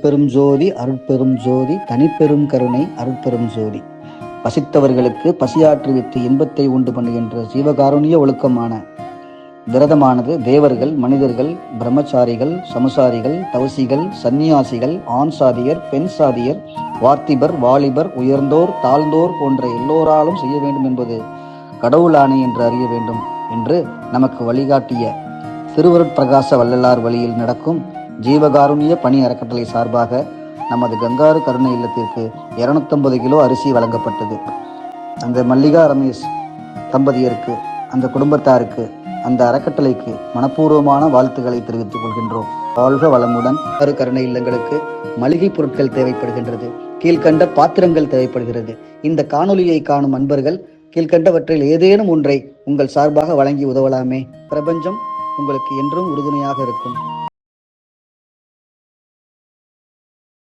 பெரும் ஜோதி அருட்பெரும் ஜோதி தனிப்பெரும் கருணை அருட்பெரும் ஜோதி. பசித்தவர்களுக்கு பசியாற்றுவித்து இன்பத்தை உண்டு பண்ணுகின்ற ஜீவகாருண்ய ஒழுக்கமான விரதமானது தேவர்கள், மனிதர்கள், பிரம்மச்சாரிகள், சமசாரிகள், தவசிகள், சந்நியாசிகள், ஆண் சாதியர், பெண் சாதியர், வார்த்திபர், வாலிபர், உயர்ந்தோர், தாழ்ந்தோர் போன்ற எல்லோராலும் செய்ய வேண்டும் என்பது கடவுளானே என்று அறிய வேண்டும் என்று நமக்கு வழிகாட்டிய திருவருட்பிரகாச வள்ளலார் வழியில் நடக்கும் ஜீவகாருண்ய பணி அறக்கட்டளை சார்பாக நமது கங்காரு கருணை இல்லத்திற்கு 250 கிலோ அரிசி வழங்கப்பட்டது. அந்த மல்லிகா ரமேஷ் தம்பதியருக்கு, அந்த குடும்பத்தாருக்கு, அந்த அறக்கட்டளைக்கு மனப்பூர்வமான வாழ்த்துக்களை தெரிவித்துக் கொள்கின்றோம். வாழ்க வளமுடன். கருணை இல்லங்களுக்கு மளிகை பொருட்கள் தேவைப்படுகின்றது, கீழ்கண்ட பாத்திரங்கள் தேவைப்படுகிறது. இந்த காணொலியை காணும் அன்பர்கள் கீழ்கண்டவற்றில் ஏதேனும் ஒன்றை உங்கள் சார்பாக வழங்கி உதவலாமே. பிரபஞ்சம் உங்களுக்கு என்றும் உறுதுணையாக இருக்கும்.